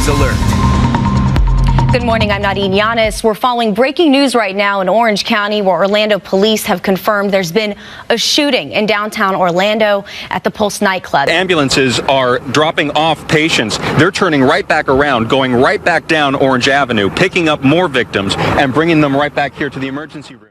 Alert. Good morning, I'm Nadine Yanis. We're following breaking news right now in Orange County, where Orlando police have confirmed there's been a shooting in downtown Orlando at the Pulse nightclub. Ambulances are dropping off patients. They're turning right back around, going right back down Orange Avenue, picking up more victims and bringing them right back here to the emergency room.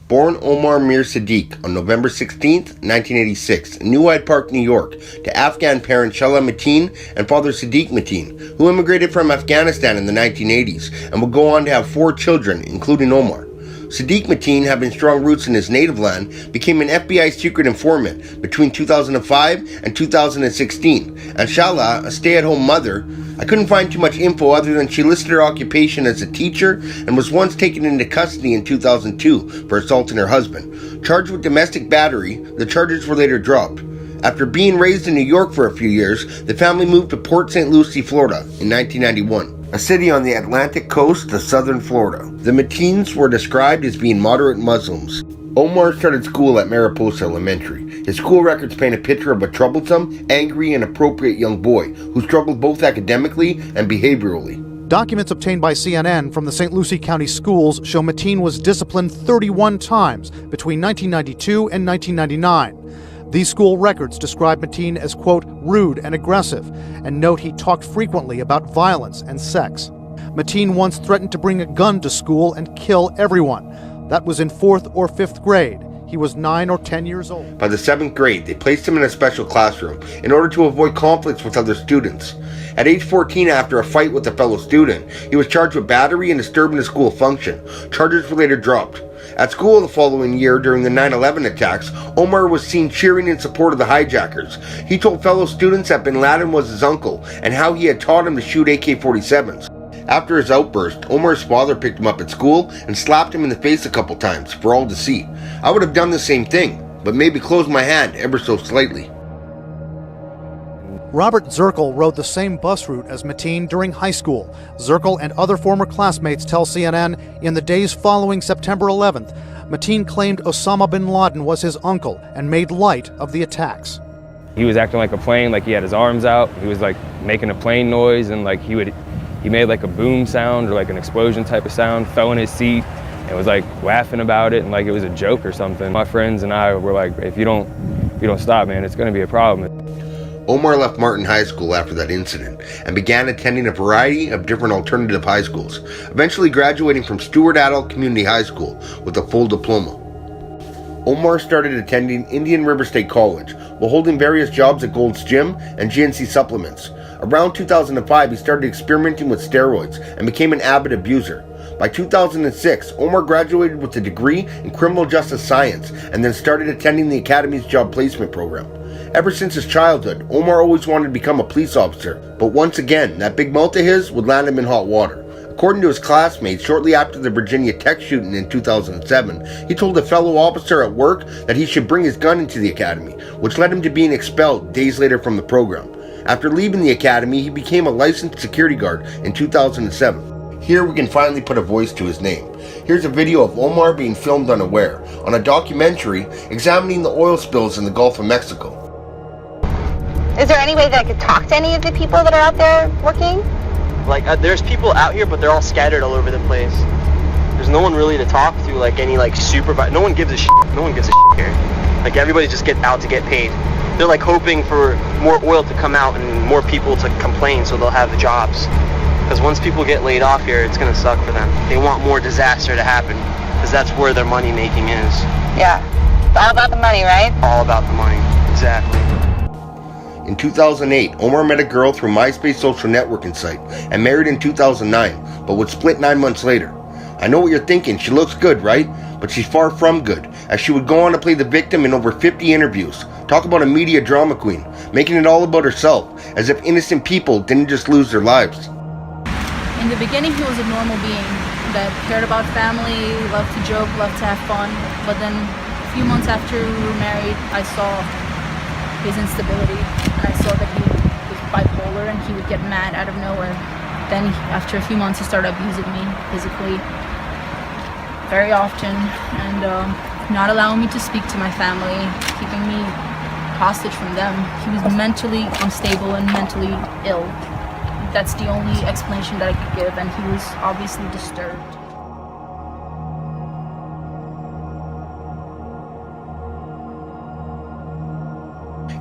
Born Omar Sadiq on November 16, 1986, in New Hyde Park, New York, to Afghan parent Shala Mateen and father Sadiq Mateen, who immigrated from Afghanistan in the 1980s and would go on to have 4 children, including Omar. Sadiq Mateen, having strong roots in his native land, became an FBI secret informant between 2005 and 2016, and Shala, a stay-at-home mother, I couldn't find too much info other than she listed her occupation as a teacher and was once taken into custody in 2002 for assaulting her husband. Charged with domestic battery, the charges were later dropped. After being raised in New York for a few years, the family moved to Port St. Lucie, Florida in 1991, a city on the Atlantic coast of southern Florida. The Mateens were described as being moderate Muslims. Omar started school at Mariposa Elementary. His school records paint a picture of a troublesome, angry, and appropriate young boy who struggled both academically and behaviorally. Documents obtained by CNN from the St. Lucie County schools show Mateen was disciplined 31 times between 1992 and 1999. These school records describe Mateen as, quote, rude and aggressive, and note he talked frequently about violence and sex. Mateen once threatened to bring a gun to school and kill everyone. That was in 4th or 5th grade. He was 9 or 10 years old. By the 7th grade, they placed him in a special classroom in order to avoid conflicts with other students. At age 14, after a fight with a fellow student, he was charged with battery and disturbing a school function. Charges were later dropped. At school the following year, during the 9/11 attacks, Omar was seen cheering in support of the hijackers. He told fellow students that bin Laden was his uncle and how he had taught him to shoot AK-47s. After his outburst, Omar's father picked him up at school and slapped him in the face a couple times for all to see. I would have done the same thing, but maybe closed my hand ever so slightly. Robert Zirkle rode the same bus route as Mateen during high school. Zirkle and other former classmates tell CNN in the days following September 11th, Mateen claimed Osama bin Laden was his uncle and made light of the attacks. He was acting like a plane, like he had his arms out. He was like making a plane noise, and like he made like a boom sound or like an explosion type of sound, fell in his seat and was like laughing about it and like it was a joke or something. My friends and I were like, if you don't stop, man, it's gonna be a problem. Omar left Martin High School after that incident and began attending a variety of different alternative high schools, eventually graduating from Stewart Adult Community High School with a full diploma. Omar started attending Indian River State College while holding various jobs at Gold's Gym and GNC Supplements. Around 2005, he started experimenting with steroids and became an avid abuser. By 2006, Omar graduated with a degree in criminal justice science and then started attending the Academy's job placement program. Ever since his childhood, Omar always wanted to become a police officer, but once again, that big mouth of his would land him in hot water. According to his classmates, shortly after the Virginia Tech shooting in 2007, he told a fellow officer at work that he should bring his gun into the academy, which led him to being expelled days later from the program. After leaving the academy, he became a licensed security guard in 2007. Here we can finally put a voice to his name. Here's a video of Omar being filmed unaware on a documentary examining the oil spills in the Gulf of Mexico. Is there any way that I could talk to any of the people that are out there working? Like, there's people out here, but they're all scattered all over the place. There's no one really to talk to, like any like supervisor. No one gives a shit. No one gives a shit here. Like, everybody just get out to get paid. They're like hoping for more oil to come out and more people to complain so they'll have the jobs. Because once people get laid off here, it's gonna suck for them. They want more disaster to happen because that's where their money making is. Yeah, it's all about the money, right? All about the money, exactly. In 2008, Omar met a girl through MySpace social networking site and married in 2009, but would split 9 months later. I know what you're thinking, she looks good, right? but she's far from good, as she would go on to play the victim in over 50 interviews. Talk about a media drama queen, making it all about herself, as if innocent people didn't just lose their lives. In the beginning, he was a normal being that cared about family, loved to joke, loved to have fun. But then a few months after we were married, I saw his instability, and I saw that he was bipolar and he would get mad out of nowhere. Then after a few months, he started abusing me physically very often, and not allowing me to speak to my family, keeping me hostage from them. He was mentally unstable and mentally ill. That's the only explanation that I could give, and he was obviously disturbed.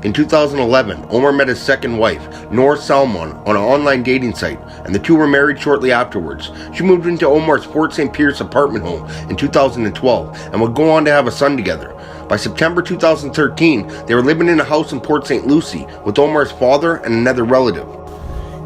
In 2011, Omar met his second wife, Noor Salman, on an online dating site, and the two were married shortly afterwards. She moved into Omar's Fort St. Pierce apartment home in 2012 and would go on to have a son together. By September 2013, they were living in a house in Port St. Lucie with Omar's father and another relative.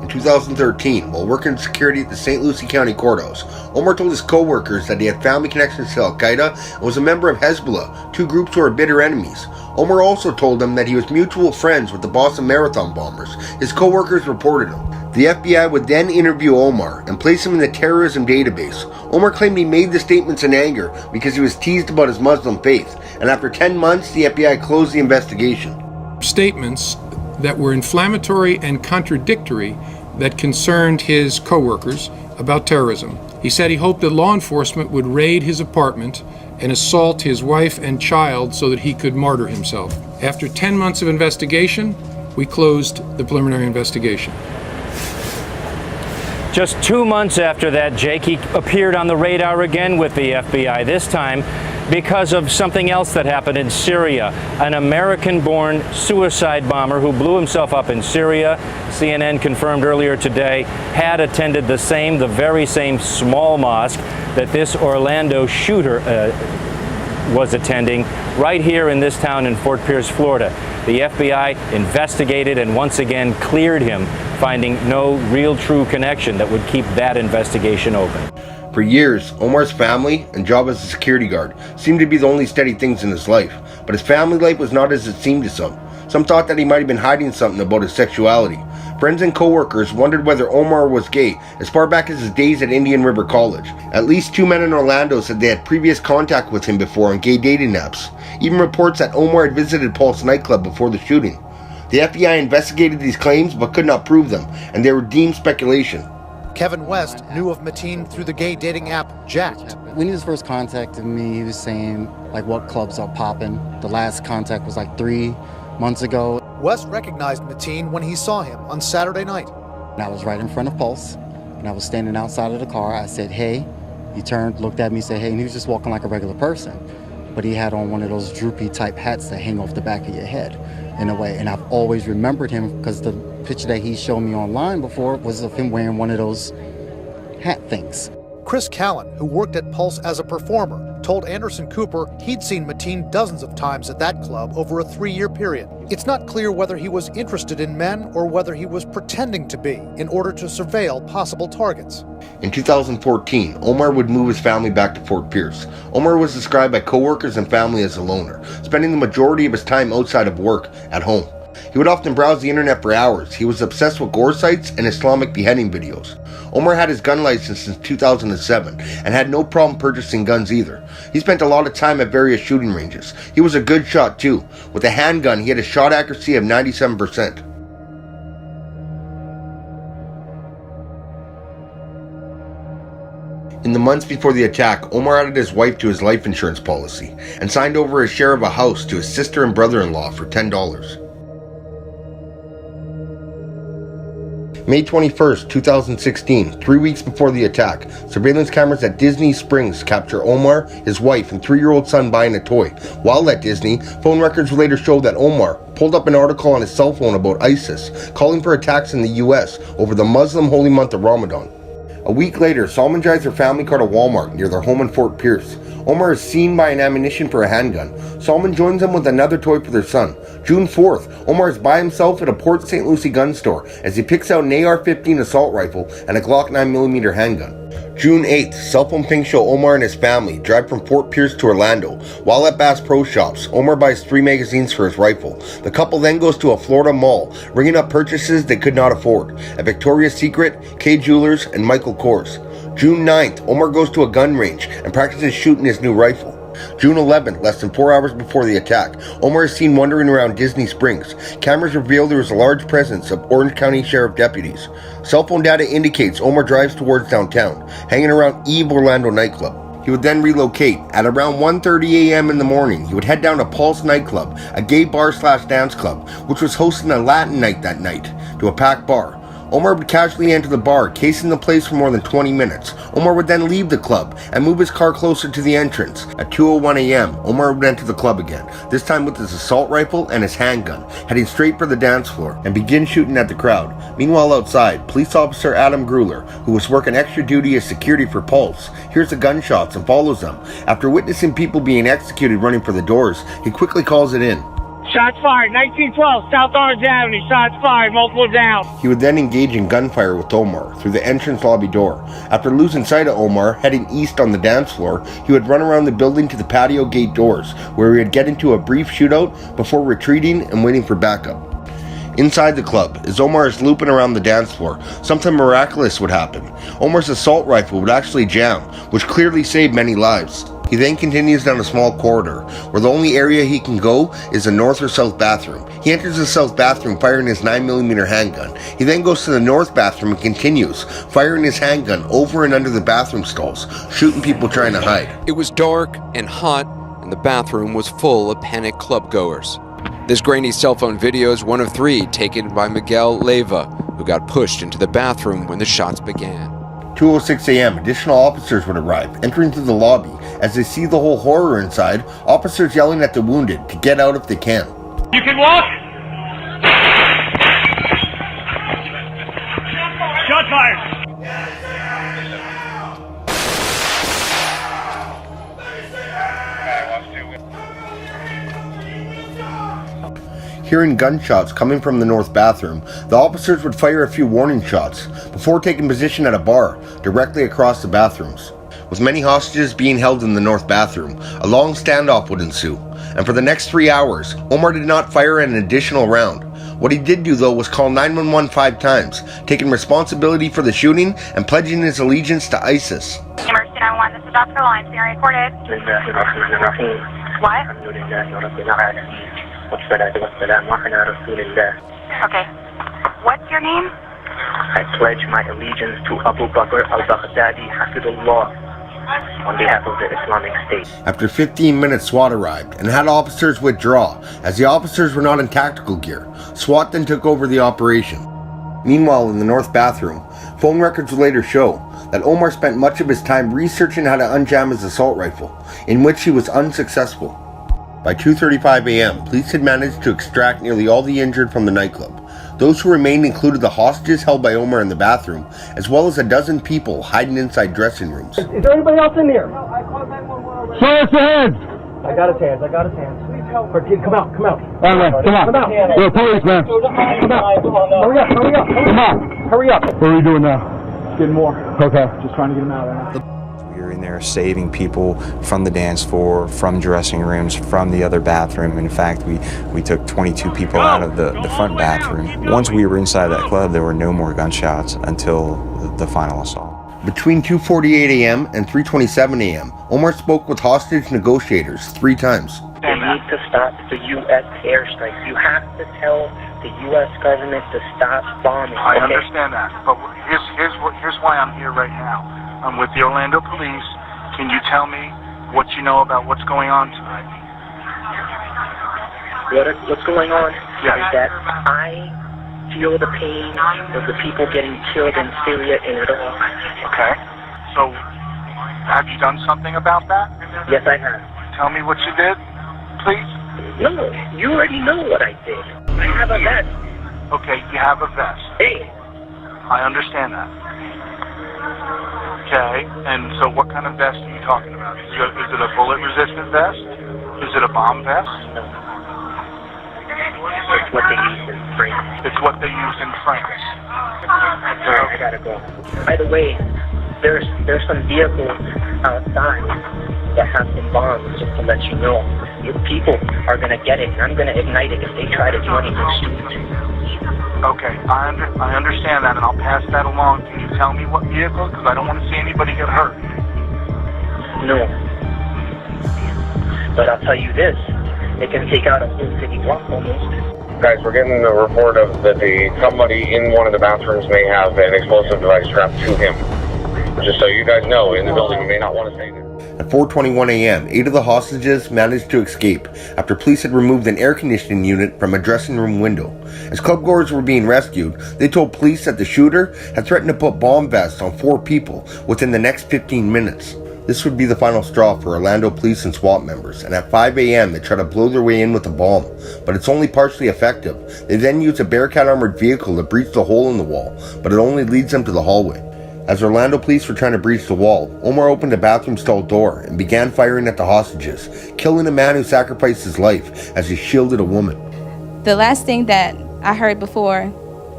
In 2013, while working security at the St. Lucie County Courthouse, Omar told his co-workers that he had family connections to Al-Qaeda and was a member of Hezbollah, two groups who are bitter enemies. Omar also told them that he was mutual friends with the Boston Marathon bombers. His co-workers reported him. The FBI would then interview Omar and place him in the terrorism database. Omar claimed he made the statements in anger because he was teased about his Muslim faith, and after 10 months, the FBI closed the investigation. Statements that were inflammatory and contradictory that concerned his co-workers about terrorism. He said he hoped that law enforcement would raid his apartment and assault his wife and child so that he could martyr himself. After 10 months of investigation, we closed the preliminary investigation. Just 2 months after that, Jake, he appeared on the radar again with the FBI, this time because of something else that happened in Syria. An American-born suicide bomber who blew himself up in Syria, CNN confirmed earlier today, had attended the very same small mosque that this Orlando shooter was attending right here in this town in Fort Pierce, Florida. The FBI investigated and once again cleared him, finding no real true connection that would keep that investigation open. For years, Omar's family and job as a security guard seemed to be the only steady things in his life, but his family life was not as it seemed to some. Some thought that he might have been hiding something about his sexuality. Friends and co-workers wondered whether Omar was gay as far back as his days at Indian River College. At least 2 men in Orlando said they had previous contact with him before on gay dating apps. Even reports that Omar had visited Pulse nightclub before the shooting. The FBI investigated these claims but could not prove them, and they were deemed speculation. Kevin West knew of Mateen through the gay dating app Jacked. When he was first contacting me, he was saying like what clubs are popping. The last contact was like 3 months ago. West recognized Mateen when he saw him on Saturday night. And I was right in front of Pulse, and I was standing outside of the car. I said, hey. He turned, looked at me, said, hey, and he was just walking like a regular person. But he had on one of those droopy type hats that hang off the back of your head in a way. And I've always remembered him because the picture that he showed me online before was of him wearing one of those hat things. Chris Callan, who worked at Pulse as a performer, told Anderson Cooper he'd seen Mateen dozens of times at that club over a 3-year period. It's not clear whether he was interested in men or whether he was pretending to be in order to surveil possible targets. In 2014, Omar would move his family back to Fort Pierce. Omar was described by co-workers and family as a loner, spending the majority of his time outside of work at home. He would often browse the internet for hours. He was obsessed with gore sites and Islamic beheading videos. Omar had his gun license since 2007 and had no problem purchasing guns either. He spent a lot of time at various shooting ranges. He was a good shot too. With a handgun, he had a shot accuracy of 97%. In the months before the attack, Omar added his wife to his life insurance policy and signed over his share of a house to his sister and brother-in-law for $10. May 21st, 2016, 3 weeks before the attack, surveillance cameras at Disney Springs capture Omar, his wife, and 3-year-old son buying a toy. While at Disney, phone records would later show that Omar pulled up an article on his cell phone about ISIS, calling for attacks in the US over the Muslim holy month of Ramadan. A week later, Salman drives her family car to Walmart near their home in Fort Pierce. Omar is seen buying ammunition for a handgun. Salman joins them with another toy for their son. June 4th, Omar is by himself at a Port St. Lucie gun store as he picks out an AR-15 assault rifle and a Glock 9mm handgun. June 8th, cell phone pings show Omar and his family drive from Fort Pierce to Orlando. While at Bass Pro Shops, Omar buys 3 magazines for his rifle. The couple then goes to a Florida mall, ringing up purchases they could not afford at Victoria's Secret, Kay Jewelers, and Michael Kors. June 9th, Omar goes to a gun range and practices shooting his new rifle. June 11th, less than 4 hours before the attack, Omar is seen wandering around Disney Springs. Cameras reveal there was a large presence of Orange County Sheriff deputies. Cell phone data indicates Omar drives towards downtown, hanging around Eve Orlando nightclub. He would then relocate. At around 1:30 a.m. in the morning, he would head down to Pulse nightclub, a gay bar/dance club, which was hosting a Latin night that night, to a packed bar. Omar would casually enter the bar, casing the place for more than 20 minutes. Omar would then leave the club and move his car closer to the entrance. At 2:01 a.m., Omar would enter the club again, this time with his assault rifle and his handgun, heading straight for the dance floor and begin shooting at the crowd. Meanwhile outside, police officer Adam Gruler, who was working extra duty as security for Pulse, hears the gunshots and follows them. After witnessing people being executed running for the doors, he quickly calls it in. Shots fired, 1912, South Orange Avenue, shots fired, multiple down. He would then engage in gunfire with Omar through the entrance lobby door. After losing sight of Omar, heading east on the dance floor, he would run around the building to the patio gate doors, where he would get into a brief shootout before retreating and waiting for backup. Inside the club, as Omar is looping around the dance floor, something miraculous would happen. Omar's assault rifle would actually jam, which clearly saved many lives. He then continues down a small corridor, where the only area he can go is the north or south bathroom. He enters the south bathroom firing his 9mm handgun. He then goes to the north bathroom and continues, firing his handgun over and under the bathroom stalls, shooting people trying to hide. It was dark and hot, and the bathroom was full of panicked clubgoers. This grainy cell phone video is one of 3 taken by Miguel Leyva, who got pushed into the bathroom when the shots began. 2:06 a.m., additional officers would arrive, entering through the lobby. As they see the whole horror inside, officers yelling at the wounded to get out if they can. You can walk! Shot fired! Hearing gunshots coming from the north bathroom, the officers would fire a few warning shots before taking position at a bar directly across the bathrooms. With many hostages being held in the north bathroom, a long standoff would ensue, and for the next 3 hours, Omar did not fire an additional round. What he did do, though, was call 911 5 times, taking responsibility for the shooting and pledging his allegiance to ISIS. Emergency 911, this is Dr. Line, being recorded. What? Okay. What's your name? I pledge my allegiance to Abu Bakr al-Baghdadi, Hafidullah, on behalf of the Islamic State. After 15 minutes, SWAT arrived and had officers withdraw, as the officers were not in tactical gear. SWAT then took over the operation. Meanwhile, in the north bathroom, phone records would later show that Omar spent much of his time researching how to unjam his assault rifle, in which he was unsuccessful. By 2:35 a.m., police had managed to extract nearly all the injured from the nightclub. Those who remained included the hostages held by Omar in the bathroom, as well as a dozen people hiding inside dressing rooms. Is there anybody else in here? Show us your hands! I got his hands. Please help. Come out. Come out. Come on. You're a policeman. Come out. Hurry up. Come on. Hurry up. What are we doing now? Getting more. Okay. Just trying to get him out right now. We were in there saving people from the dance floor, from dressing rooms, from the other bathroom. In fact, we took 22 people out of the front bathroom. Once we were inside that club, there were no more gunshots until the final assault. Between 2:48 a.m. and 3:27 a.m., Omar spoke with hostage negotiators 3 times. They need to stop the U.S. airstrike. You have to tell the U.S. government to stop bombing. I understand that, but here's why I'm here right now. I'm with the Orlando police. Can you tell me what you know about what's going on tonight? What's going on is that I feel the pain of the people getting killed in Syria and Iraq. Okay. So, have you done something about that? Yes, I have. Tell me what you did, please. No, you already know what I did. I have a vest. Okay, you have a vest. Hey. I understand that. Okay, and so what kind of vest are you talking about? Is it a bullet-resistant vest? Is it a bomb vest? No. It's what they use in France. It's what they use in France. Sorry, I gotta go. By the way, There's some vehicles outside that have some bombs, just to let you know. If people are going to get it, and I'm going to ignite it if they try to do anything stupid. Okay, I understand that, and I'll pass that along. Can you tell me what vehicle? Because I don't want to see anybody get hurt. No. But I'll tell you this, it can take out a whole city block almost. Guys, we're getting a report of that somebody in one of the bathrooms may have an explosive device strapped to him. Just so you guys know, in the building, you may not want to stay there. At 4:21 a.m., 8 of the hostages managed to escape after police had removed an air conditioning unit from a dressing room window. As clubgoers were being rescued, they told police that the shooter had threatened to put bomb vests on 4 people within the next 15 minutes. This would be the final straw for Orlando police and SWAT members, and at 5 a.m. they try to blow their way in with a bomb, but it's only partially effective. They then use a Bearcat armored vehicle to breach the hole in the wall, but it only leads them to the hallway. As Orlando police were trying to breach the wall, Omar opened a bathroom stall door and began firing at the hostages, killing a man who sacrificed his life as he shielded a woman. The last thing that I heard before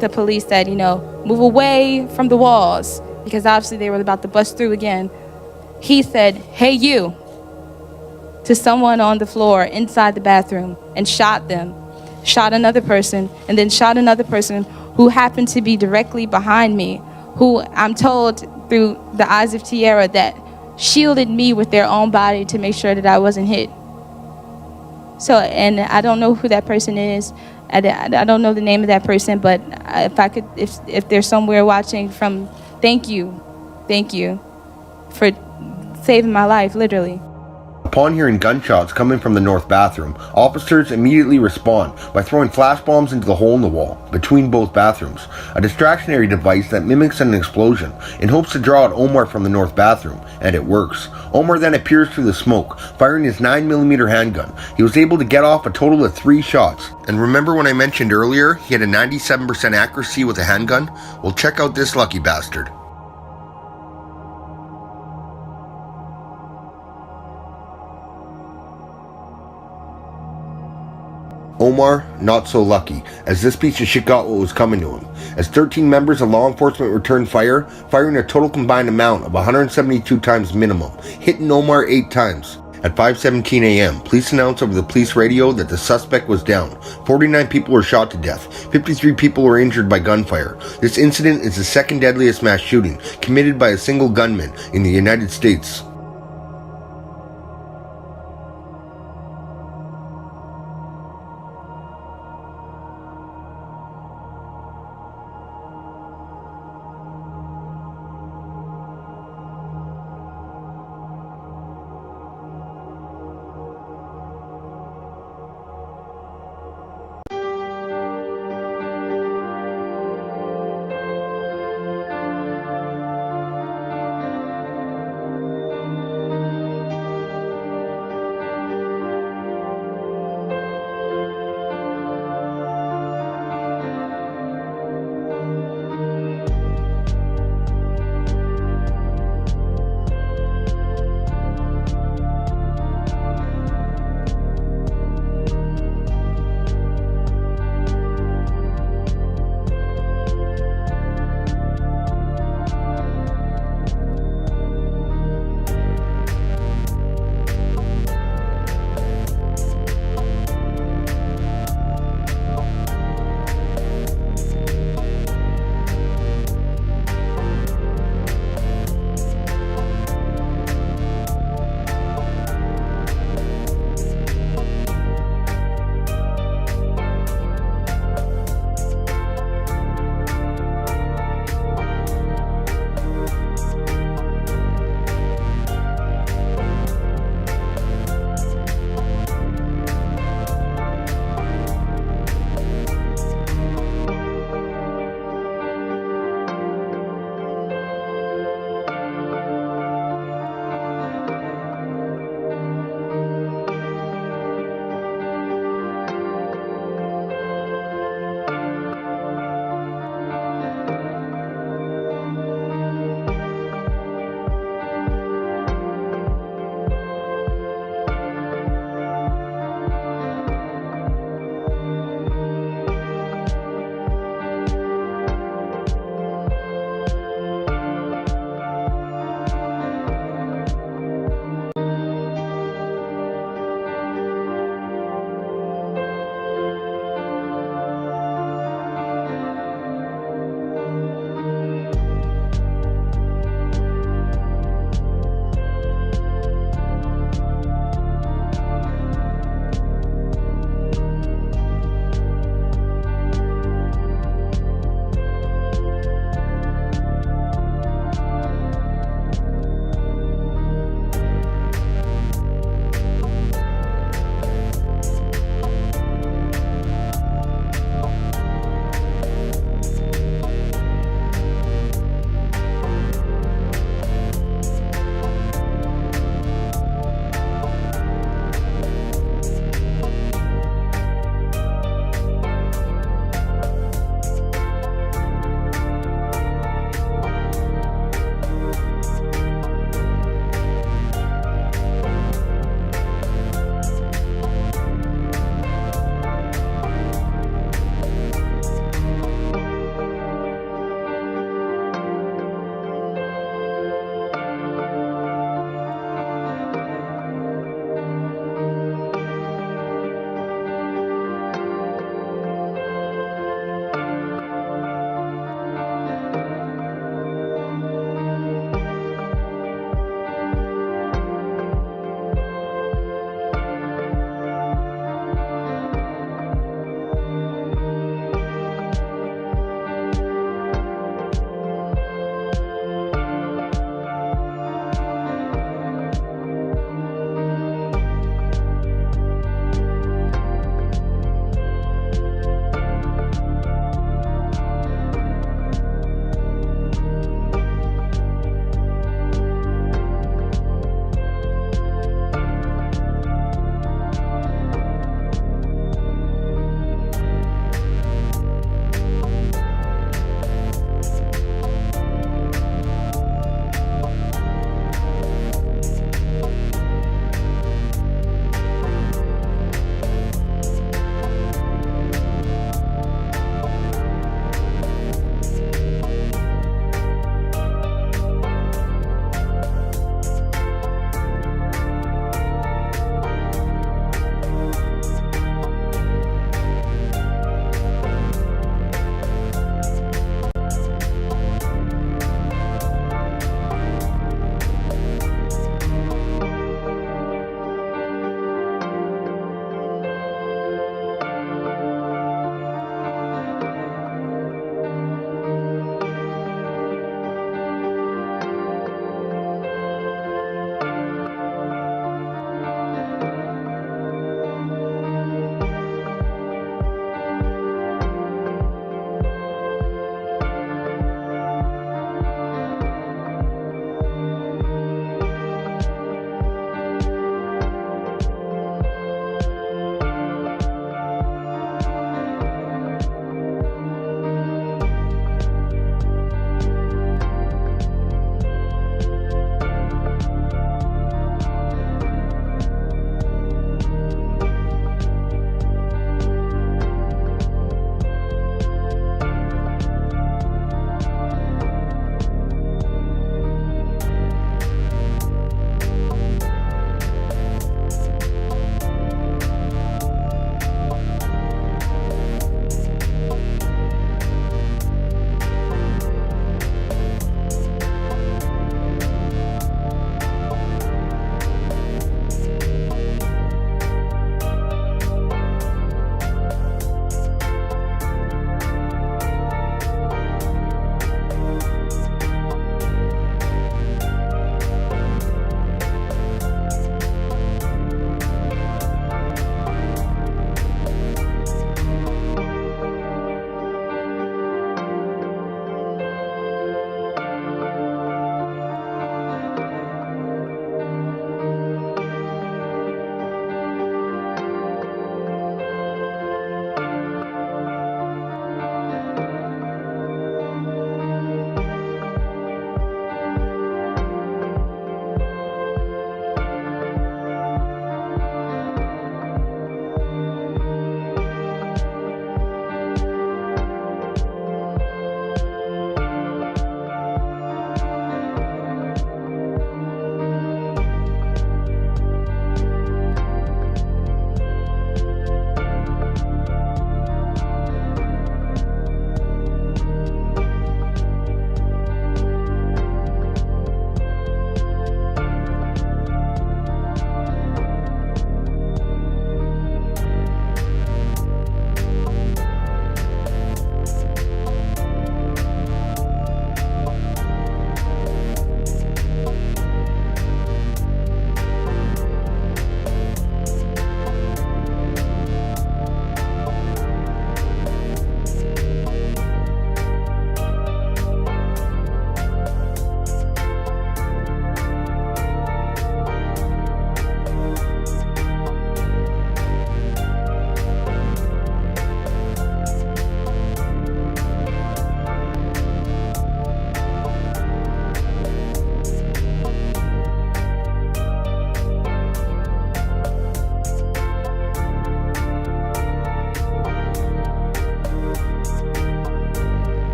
the police said, move away from the walls, because obviously they were about to bust through again. He said, "Hey you," to someone on the floor inside the bathroom, and shot them. Shot another person, and then shot another person who happened to be directly behind me, who I'm told through the eyes of Tierra that shielded me with their own body to make sure that I wasn't hit. So, and I don't know who that person is. I don't know the name of that person, but if they're somewhere watching thank you for saving my life, literally. Upon hearing gunshots coming from the north bathroom, officers immediately respond by throwing flash bombs into the hole in the wall between both bathrooms, a distractionary device that mimics an explosion in hopes to draw out Omar from the north bathroom, and it works. Omar then appears through the smoke, firing his 9mm handgun. He was able to get off a total of 3 shots. And remember when I mentioned earlier he had a 97% accuracy with a handgun? Well, check out this lucky bastard. Omar, not so lucky, as this piece of shit got what was coming to him, as 13 members of law enforcement returned fire, firing a total combined amount of 172 times minimum, hitting Omar 8 times. At 5:17 a.m., police announced over the police radio that the suspect was down. 49 people were shot to death. 53 people were injured by gunfire. This incident is the second deadliest mass shooting committed by a single gunman in the United States.